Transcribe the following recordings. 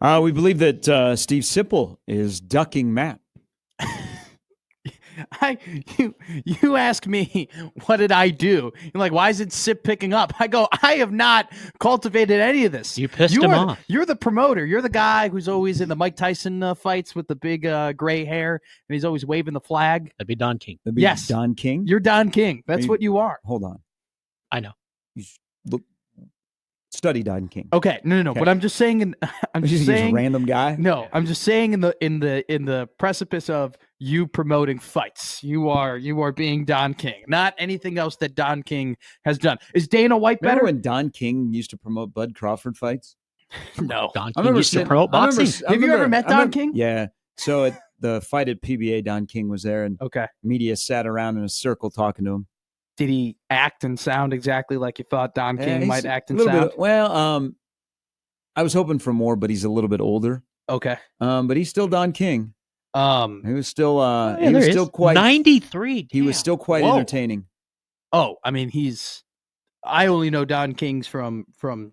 We believe that Steve Sipple is ducking Matt. You ask me, what did I do? You're like, why isn't Sip picking up? I go, I have not cultivated any of this. You pissed him off. You're the promoter. You're the guy who's always in the Mike Tyson fights with the big gray hair, and he's always waving the flag. That'd be Don King. Yes. Don King? You're Don King. That's what you are. Hold on. I know. Study Don King. Okay, no. Okay. But I'm just saying. I'm just saying. He's a random guy. No, I'm just saying in the precipice of you promoting fights, you are being Don King, not anything else that Don King has done. Is Dana White better? Remember when Don King used to promote Bud Crawford fights? No, Don King used to promote boxing. Have you ever met Don King? Yeah. So at the fight at PBA, Don King was there, and media sat around in a circle talking to him. Did he act and sound exactly like you thought Don King might act and sound? I was hoping for more, but he's a little bit older. Okay. But he's still Don King. He was still quite 93. He was still quite entertaining. Oh, I mean, I only know Don King's from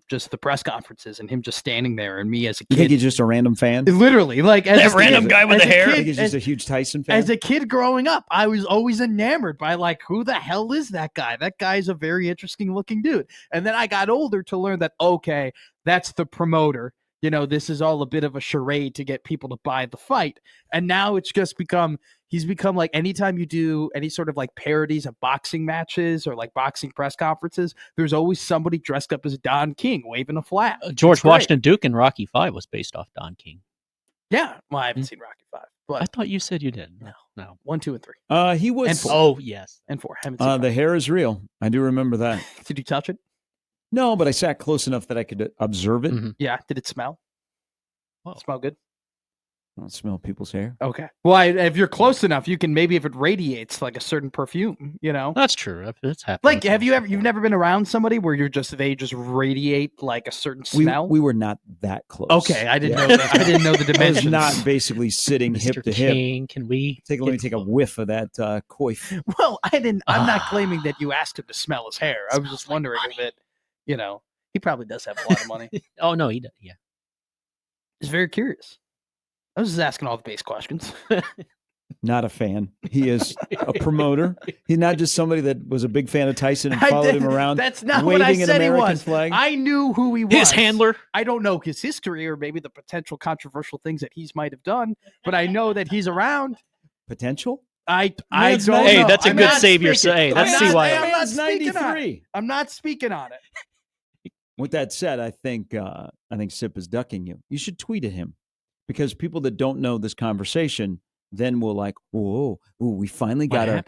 just the press conferences and him just standing there, and me as a kid. You think he's just a random fan? Literally, like as that random guy with the hair. I think he's just a huge Tyson fan. As a kid growing up, I was always enamored by like, who the hell is that guy? That guy's a very interesting looking dude. And then I got older to learn that okay, that's the promoter. You know, this is all a bit of a charade to get people to buy the fight. And now it's just he's become like anytime you do any sort of like parodies of boxing matches or like boxing press conferences, there's always somebody dressed up as Don King waving a flag. George Washington Duke in Rocky V was based off Don King. Yeah. Well, I haven't seen Rocky V. But I thought you said you did. No. 1, 2, and 3. He was. And 4. Oh, yes. And 4. Haven't seen the hair is real. I do remember that. Did you touch it? No, but I sat close enough that I could observe it. Mm-hmm. Yeah. Did it smell? Well, smell good? I don't smell people's hair. Okay. Well, if you're close enough, you can maybe if it radiates like a certain perfume, you know? That's true. That's happened. Like, you've never been around somebody where they just radiate like a certain smell? We were not that close. Okay. I didn't know that. I didn't know the dimensions. I was not basically sitting hip to hip. Can we let me take a whiff of that coif? Well, I'm not claiming that you asked him to smell his hair. I was just wondering if it, he probably does have a lot of money. Oh, no, he does. Yeah. Just very curious. I was just asking all the base questions. Not a fan. He is a promoter. He's not just somebody that was a big fan of Tyson and followed him around. That's not what I said he was. Flag. I knew who he was. His handler. I don't know his history or maybe the potential controversial things that he might have done, but I know that he's around. Potential? I don't know. Hey, that's a good save you're saying. Let's see why. I'm not 93. I'm not speaking on it. With that said, I think Sip is ducking you. You should tweet at him. Because people that don't know this conversation then will like, whoa, we finally got our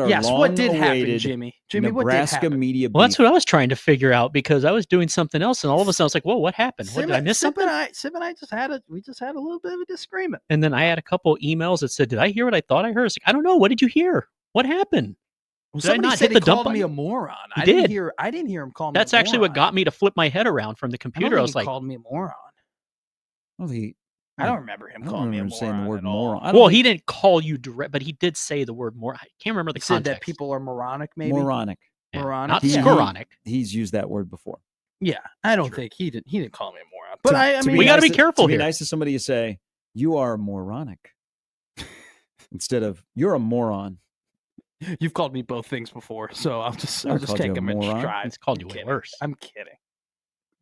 yes, what did happen, Jimmy? Nebraska what did happen? media. Well, that's what I was trying to figure out because I was doing something else, and all of a sudden I was like, "Whoa, what happened? Did I miss something?" Sip and I just had a little bit of a disagreement, and then I had a couple emails that said, "Did I hear what I thought I heard?" It's like, I don't know. What did you hear? What happened? Well, did I not hit the dump button? Me a moron. I didn't hear him call me. That's actually what got me to flip my head around from the computer. I was like, "Called me a moron." Well, I don't remember him calling me a moron. Saying the word moron. Well, he didn't call you direct, but he did say the word moron. I can't remember the context. Said that people are moronic, maybe? Moronic. Yeah. Moronic. Not scuronic. He's used that word before. Yeah, I don't think he didn't call me a moron. But I mean, we got to be careful here. Be nice to somebody to say, you are moronic. Instead of, you're a moron. You've called me both things before, so I'll just take them in stride. It's called you way worse. I'm kidding.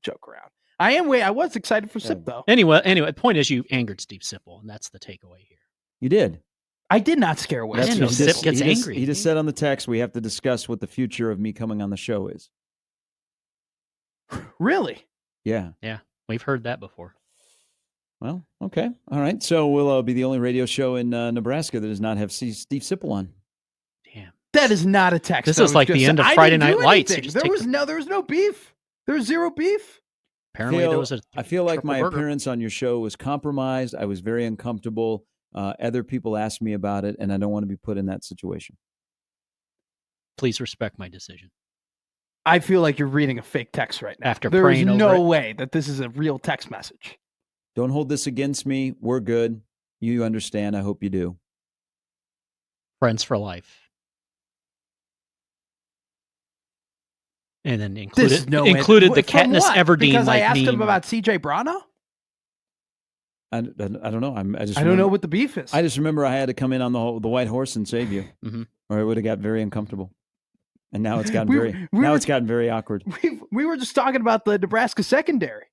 Joke around. I was excited for Sip, though. Anyway, the point is you angered Steve Sipple, and that's the takeaway here. You did. I did not scare away. Sip gets angry. He just said on the text, we have to discuss what the future of me coming on the show is. Really? Yeah. Yeah, we've heard that before. Well, okay. All right. So we'll be the only radio show in Nebraska that does not have Steve Sipple on. Damn. That is not a text. This is like the end of Friday Night Lights. There was no beef. There was zero beef. Apparently, there was I feel like my appearance on your show was compromised. I was very uncomfortable. Other people asked me about it, and I don't want to be put in that situation. Please respect my decision. I feel like you're reading a fake text right now. There is no way that this is a real text message. Don't hold this against me. We're good. You understand. I hope you do. Friends for life. And then included the Katniss Everdeen because like I asked meme. him about CJ Brano? I don't know. I don't know what the beef is. I just remember I had to come in on the white horse and save you, or it would have got very uncomfortable. And now it's gotten it's gotten very awkward. We were just talking about the Nebraska secondary.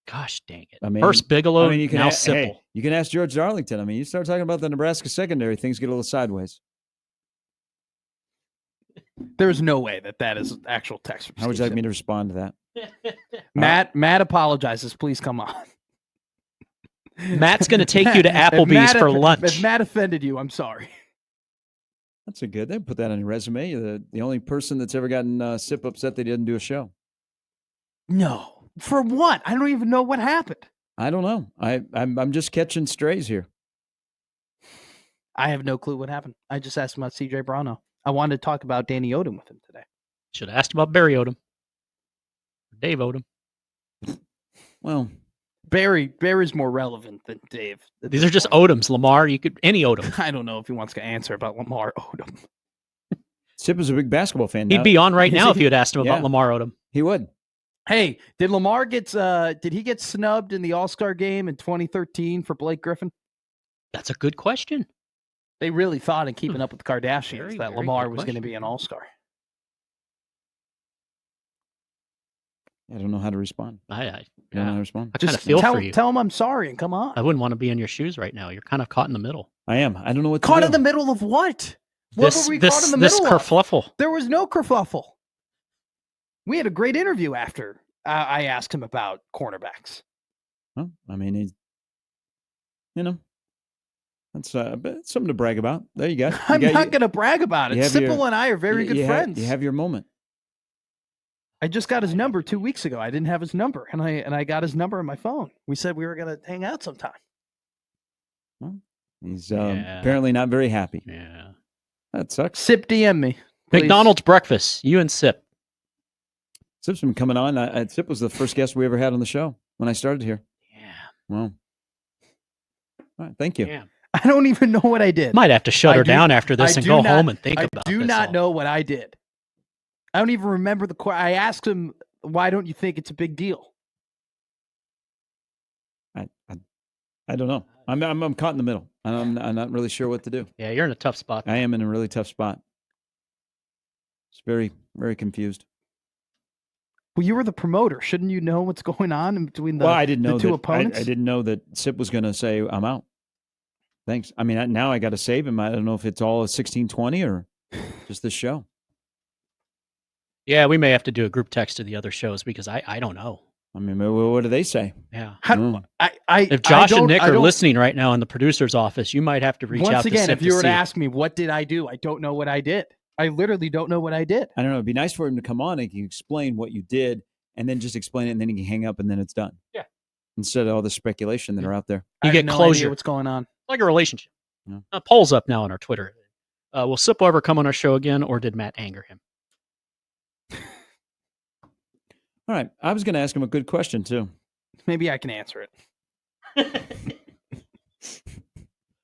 Gosh dang it! I mean, first Bigelow, you can now Sipple. Hey, you can ask George Darlington. I mean, you start talking about the Nebraska secondary, things get a little sideways. There's no way that is actual text. How would you like me to respond to that? Matt apologizes. Please come on. Matt's going to take you to Applebee's for lunch. If Matt offended you, I'm sorry. That's a good. They put that on your resume. You're the only person that's ever gotten Sip upset they didn't do a show. No. For what? I don't even know what happened. I don't know. I'm just catching strays here. I have no clue what happened. I just asked about CJ Brano. I wanted to talk about Danny Odom with him today. Should have asked about Barry Odom. Dave Odom. Well, Barry's more relevant than Dave. These are just Odoms. Lamar, any Odom. I don't know if he wants to answer about Lamar Odom. Sip is a big basketball fan. He'd be on right now if you had asked him about Lamar Odom. He would. Hey, did Lamar did he get snubbed in the All-Star game in 2013 for Blake Griffin? That's a good question. They really thought in Keeping Up with the Kardashians that very Lamar was going to be an All-Star. I don't know how to respond. I don't know how to respond. I kind of feel for you. Tell him I'm sorry and come on. I wouldn't want to be in your shoes right now. You're kind of caught in the middle. I am. I don't know what to Caught do. in the middle of what? What were we caught in the middle of? This kerfluffle. There was no kerfuffle. We had a great interview after I asked him about cornerbacks. Well, I mean, that's something to brag about. There you go. I'm not going to brag about it. Sipple and I are very good friends. You have your moment. I just got his number 2 weeks ago. I didn't have his number, and I got his number on my phone. We said we were going to hang out sometime. Well, he's apparently not very happy. Yeah. That sucks. Sip DM me. Please. McDonald's breakfast. You and Sip. Sip's been coming on. Sip was the first guest we ever had on the show when I started here. Yeah. Well, all right. Thank you. Yeah. I don't even know what I did. Might have to shut her down after this and go home and think about it. I do not know what I did. I don't even remember I asked him, why don't you think it's a big deal? I don't know. I'm caught in the middle. I'm not really sure what to do. Yeah, you're in a tough spot. I am in a really tough spot. It's very, very confused. Well, you were the promoter. Shouldn't you know what's going on between I didn't know two opponents? I didn't know that Sip was going to say, I'm out. Thanks. I mean, now I got to save him. I don't know if it's all a 1620 or just this show. Yeah, we may have to do a group text to the other shows because I don't know. I mean, what do they say? Yeah. If Josh and Nick are listening right now in the producer's office, you might have to reach out to Once again, Sip if you were to ask me, what did I do? I don't know what I did. I literally don't know what I did. I don't know. It'd be nice for him to come on and he can explain what you did and then just explain it and then he can hang up and then it's done. Yeah. Instead of all the speculation that are out there. You get closure. What's going on? Like a relationship. Yeah. Poll's up now on our Twitter. Will Sipple ever come on our show again or did Matt anger him? All right. I was going to ask him a good question, too. Maybe I can answer it.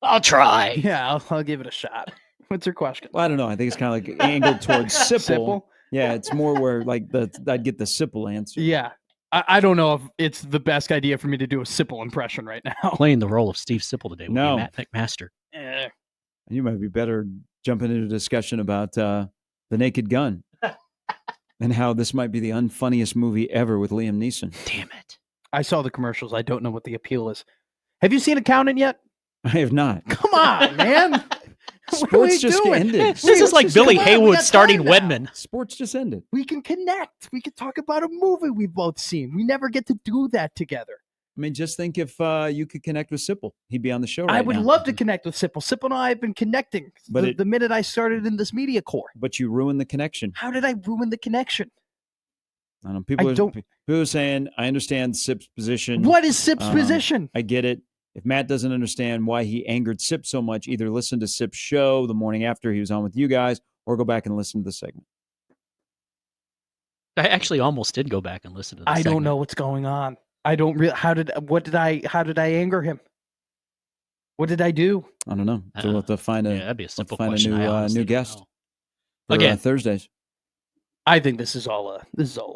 I'll try. Yeah, I'll give it a shot. What's your question? Well, I don't know. I think it's kind of like angled towards Sipple. Yeah, it's more where like I'd get the Sipple answer. Yeah. I don't know if it's the best idea for me to do a Sipple impression right now. Playing the role of Steve Sipple today would No. be Matt McMaster. You might be better jumping into a discussion about The Naked Gun and how this might be the unfunniest movie ever with Liam Neeson. Damn it. I saw the commercials. I don't know what the appeal is. Have you seen Accountant yet? I have not. Come on, man. Sports just ended. This is like Billy Haywood starting Wedman. Sports just ended. We can connect. We can talk about a movie we've both seen. We never get to do that together. I mean, just think if you could connect with Sipple. He'd be on the show right now. I would love to connect with Sipple. Sipple and I have been connecting the minute I started in this media corps. But you ruined the connection. How did I ruin the connection? I don't know. People are saying, I understand Sip's position. What is Sip's position? I get it. If Matt doesn't understand why he angered Sip so much, either listen to Sip's show the morning after he was on with you guys or go back and listen to the segment. I actually almost did go back and listen to the segment. Don't know what's going on. I don't really. How did I anger him? What did I do? I don't know. So we'll have to find that'd be a simple question. A new guest for again Thursdays. I think this is all a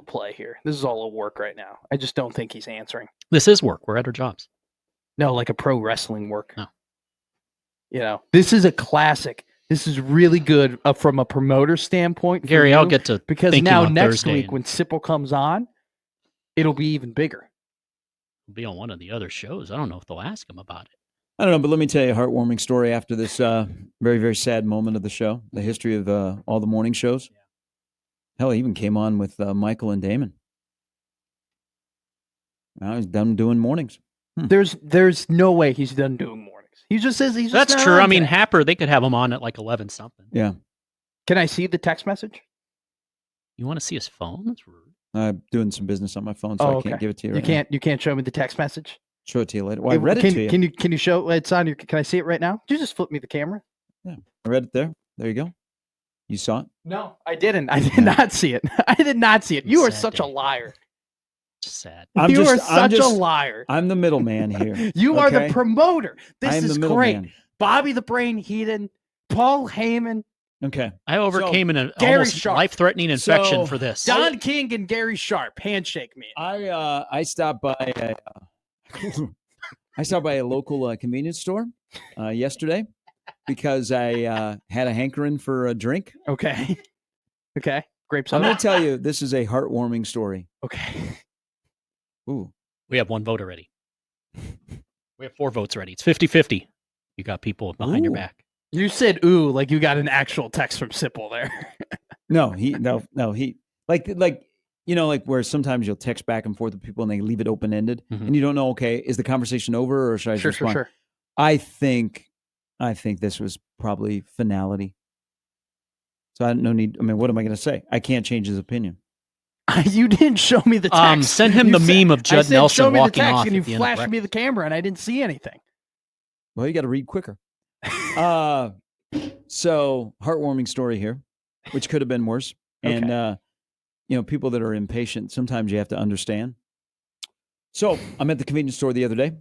play here. This is all a work right now. I just don't think he's answering. This is work. We're at our jobs. No, like a pro wrestling work. No. You know, this is a classic. This is really good from a promoter standpoint. For Gary, you, I'll get to because thinking now on next Thursday week and when Sipple comes on, it'll be even bigger. be on one of the other shows. I don't know if they'll ask him about it. I don't know, but let me tell you a heartwarming story after this very, very sad moment of the show, the history of all the morning shows. Hell, he even came on with Michael and Damon. Now he's done doing mornings. There's no way he's done doing mornings. He just says he's just That's not true. on I mean, today. Happer, they could have him on at like 11 something. Yeah. Can I see the text message? You want to see his phone? That's rude. I'm doing some business on my phone, so I can't give it to you right now. You can't show me the text message? Show it to you later. Well, I read it to you. Can you show it's on your can I see it right now? Did you just flip me the camera? Yeah, I read it there. There you go. You saw it? No, I didn't. I did not see it. I did not see it. You are Sad such a day. liar. Just sad. You are such a liar. I'm the middleman here. You are the okay? promoter. I This am is the great. middleman. Bobby the Brain Heenan, Paul Heyman, Okay. I overcame an Gary almost Sharp. life-threatening infection So, for this. Don King, and Gary Sharp. Handshake me. I stopped by I stopped by a local convenience store yesterday because I had a hankering for a drink. Okay. Okay. Grape I'm soda. going to tell you, this is a heartwarming story. Okay. Ooh. We have one vote already. We have 4 votes already. It's 50-50. You got people behind your Ooh. back. You said ooh like you got an actual text from Sipple there. No, he like you know, like where sometimes you'll text back and forth with people and they leave it open ended Mhm. and you don't know, okay, is the conversation over or should I Sure. respond? I think this was probably finality. So I mean, what am I going to say? I can't change his opinion. You didn't show me the text. Send him You the said- meme of I Judd said, Nelson show me walking the text, off and you at the end of flashed me the breakfast. camera, and I didn't see anything. Well, you got to read quicker. So heartwarming story here, which could have been worse. And, you know, people that are impatient, sometimes you have to understand. So I'm at the convenience store the other day,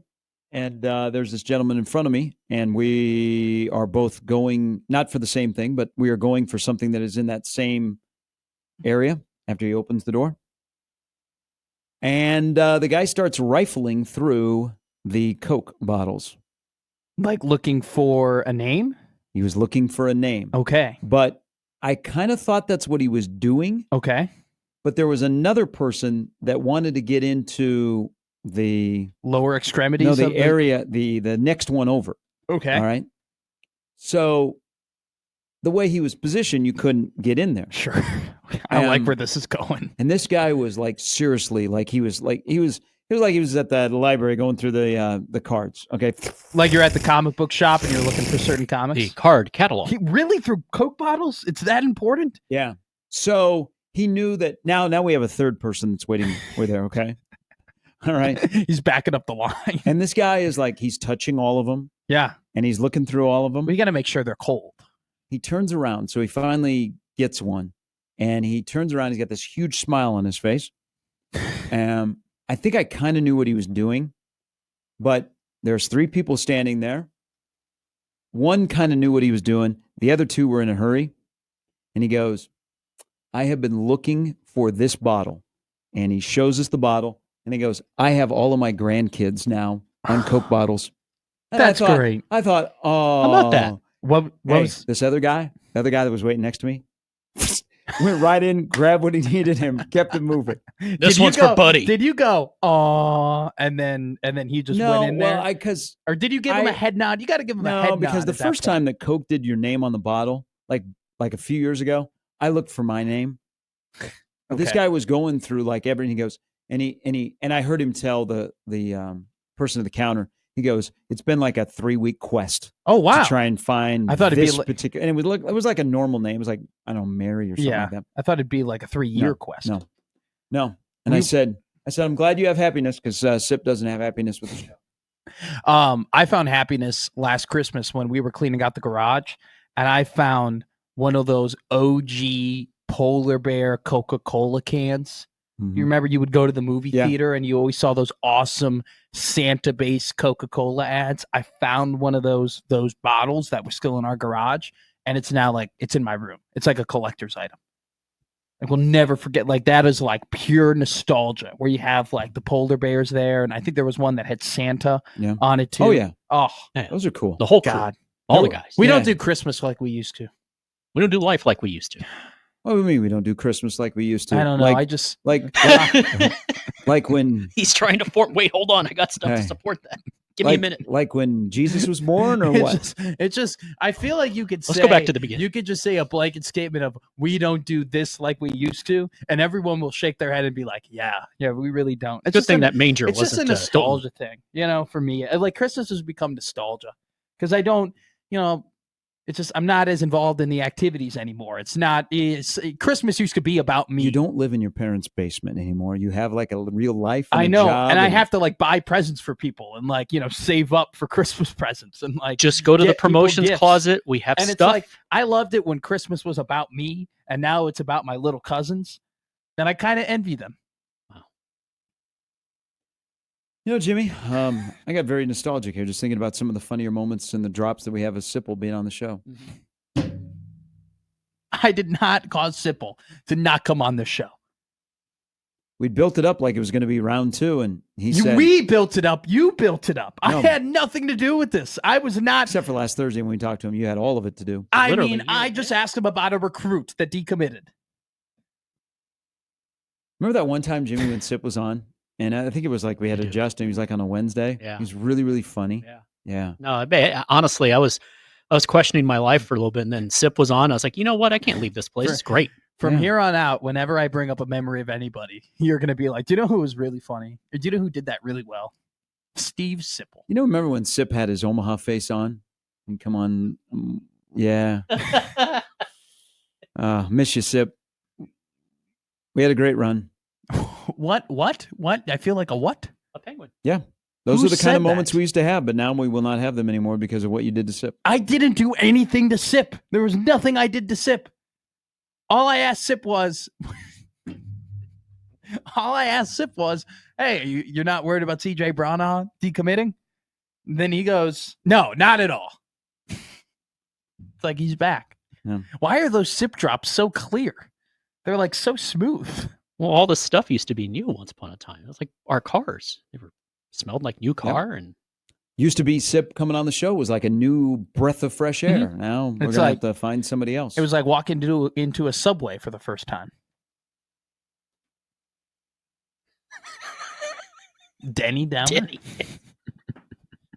and there's this gentleman in front of me, and we are both going, not for the same thing, but we are going for something that is in that same area after he opens the door. And the guy starts rifling through the Coke bottles. Like looking for a name? He was looking for a name. Okay. But I kind of thought that's what he was doing. Okay. But there was another person that wanted to get into the Lower extremities. no, of the area, the next one over. Okay. All right. So the way he was positioned, you couldn't get in there. Sure. I like where this is going. And this guy was like seriously, like he was at the library going through the cards. Okay. Like you're at the comic book shop and you're looking for certain comics. The card catalog. He really threw Coke bottles? It's that important? Yeah. So he knew that now we have a third person that's waiting. We're there. Okay. All right. He's backing up the line. And this guy is like, he's touching all of them Yeah. and he's looking through all of them. We got to make sure they're cold. He turns around. So he finally gets one and he turns around. He's got this huge smile on his face. I think I kind of knew what he was doing, but there's 3 people standing there. One kind of knew what he was doing. The other 2 were in a hurry. And he goes, I have been looking for this bottle. And he shows us the bottle. And he goes, I have all of my grandkids now on Coke bottles. And That's great. I thought, oh. How about that? What Hey, was this other guy, the other guy that was waiting next to me, went right in, grabbed what he needed, and kept it moving. This one's for Buddy. Did you go, oh, and then he just went in there? Or did you give him a head nod? You got to give him a head nod. No, because the first time that Coke did your name on the bottle, like a few years ago, I looked for my name. This guy was going through like everything. He goes, and I heard him tell the person at the counter, he goes, it's been like a 3-week quest. Oh, wow. To try and find I thought it'd be this particular, and it was like a normal name. It was like, I don't know, Mary or something like that. I thought it'd be like a 3-year quest. No. And I said, I'm glad you have happiness because Sip doesn't have happiness with the show. I found happiness last Christmas when we were cleaning out the garage, and I found one of those OG Polar Bear Coca-Cola cans. Mm-hmm. You remember you would go to the movie theater and you always saw those awesome Santa-based Coca-Cola ads. I found one of those bottles that was still in our garage, and it's now like it's in my room. It's like a collector's item. Like we'll never forget. Like that is like pure nostalgia, where you have like the polar bears there, and I think there was one that had Santa on it too. Oh yeah. Oh, Yeah. Those are cool. The whole crew. God. All the guys. We Yeah. don't do Christmas like we used to. We don't do life like we used to. What do you mean we don't do Christmas like we used to? I don't know. Like, I just like when He's trying to wait, hold on. I got stuff to Hey. support that. Give me a like, minute. like when Jesus was born, or what? It's just. I feel like you could. Let's say, go back to the beginning. You could just say a blanket statement of "We don't do this like we used to," and everyone will shake their head and be like, "Yeah, we really don't." It's Good just thing that manger it's just a wasn't nostalgia thing, for me. Like Christmas has become nostalgia because I don't, it's just I'm not as involved in the activities anymore. It's not. Christmas used to be about me. You don't live in your parents' basement anymore. You have like a real life. And I a know, job and I have to like buy presents for people and like save up for Christmas presents and like Just go to the get people promotions gifts. closet. We have And stuff. it's like I loved it when Christmas was about me, and now it's about my little cousins. And I kind of envy them. Jimmy, I got very nostalgic here just thinking about some of the funnier moments and the drops that we have as Sipple being on the show. I did not cause Sipple to not come on this show. We built it up like it was going to be round 2, and he said, We built it up. You built it up. No. I had nothing to do with this. I was not. except for last Thursday when we talked to him, you had all of it to do. I Literally, mean, yeah. I just asked him about a recruit that decommitted. Remember that one time Jimmy when Sip was on? And I think it was like we had to adjust him. He was like on a Wednesday. Yeah. He was really, really funny. Yeah. Yeah. No, honestly, I was questioning my life for a little bit, and then Sip was on. I was like, you know what? I can't leave this place. It's great. From Yeah. here on out, whenever I bring up a memory of anybody, you're going to be like, do you know who was really funny? Or do you know who did that really well? Steve Sipple. Remember when Sip had his Omaha face on? And come on. Yeah. Miss you, Sip. We had a great run. What? I feel like a what? A penguin. Yeah. Those Who are the kind said of moments that? we used to have, but now we will not have them anymore because of what you did to Sip. I didn't do anything to Sip. There was nothing I did to Sip. All I asked Sip was, hey, you're not worried about CJ Branaugh decommitting? And then he goes, no, not at all. It's like he's back. Yeah. Why are those Sip drops so clear? They're like so smooth. Well, all this stuff used to be new once upon a time. It was like our cars. They smelled like new car, and Used to be Sip coming on the show was like a new breath of fresh air. Now we're It's going to like- have to find somebody else. It was like walking into a subway for the first time. Denny down there? Denny.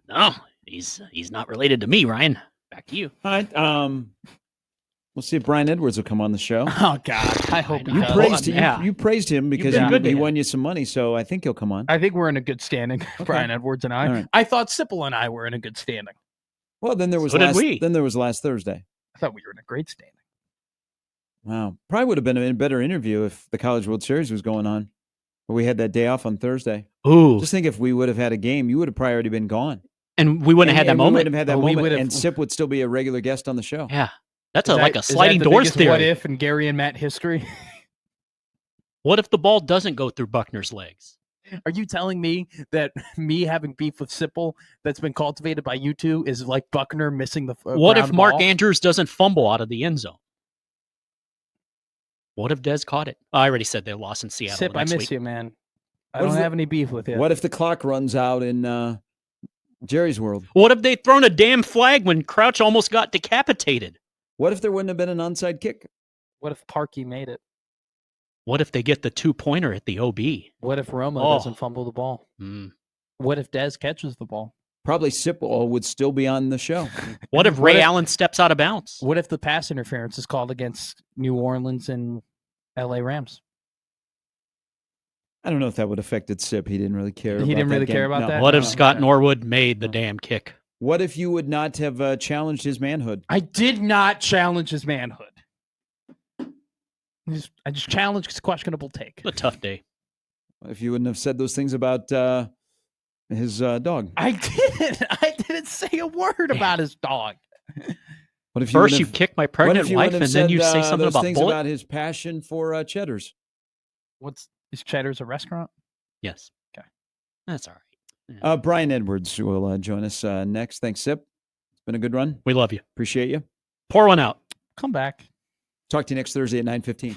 No, he's not related to me, Ryan. Back to you. All right. We'll see if Brian Edwards will come on the show. Oh God, I hope he You does. praised Yeah. you praised him because been good to he him. won you some money, so I think he'll come on. I think we're in a good standing, Brian Edwards and I. All right. I thought Sipple and I were in a good standing. Well, then there was So did last we. then there was last Thursday. I thought we were in a great standing. Wow. Probably would have been a better interview if the College World Series was going on. But we had that day off on Thursday. Ooh, Just think if we would have had a game, you would have probably already been gone. and we wouldn't have had that And we moment. wouldn't have had that Oh, we moment, would've- and Sip would still be a regular guest on the show. Yeah, that's Is like that- a is that sliding the doors biggest theory. What if in Gary and Matt history? What if the ball doesn't go through Buckner's legs? Are you telling me that me having beef with Sipple that's been cultivated by you two is like Buckner missing the What if ground Mark ball? Andrews doesn't fumble out of the end zone? What if Dez caught it? I already said they lost in Seattle. Sip, I next miss week. you, man. I What don't if the- have any beef with you. What if the clock runs out in Jerry's world? What if they thrown a damn flag when Crouch almost got decapitated? What if there wouldn't have been an onside kick? What if Parkey made it? What if they get the 2-pointer at the OB? What if Romo Oh. doesn't fumble the ball? Mm. What if Dez catches the ball? Probably Sipple would still be on the show. What if What Ray if- Allen steps out of bounds? What if the pass interference is called against New Orleans and LA Rams? I don't know if that would have affected Sip. He didn't really care. He about didn't that really game. care about No. that? What if Oh, Scott okay. Norwood made the damn kick? What if you would not have challenged his manhood? I did not challenge his manhood. I just challenged his questionable take. What a tough day. If you wouldn't have said those things about his dog? I didn't. I didn't say a word about his dog. What if First, you wouldn't have- kick my what pregnant if you wife, wouldn't and have then you said, say something those about things bullet? about his passion for cheddars? Is Cheddar's a restaurant? Yes. Okay. That's all right. Brian Edwards will join us next. Thanks, Sip. It's been a good run. We love you. Appreciate you. Pour one out. Come back. Talk to you next Thursday at 9:15.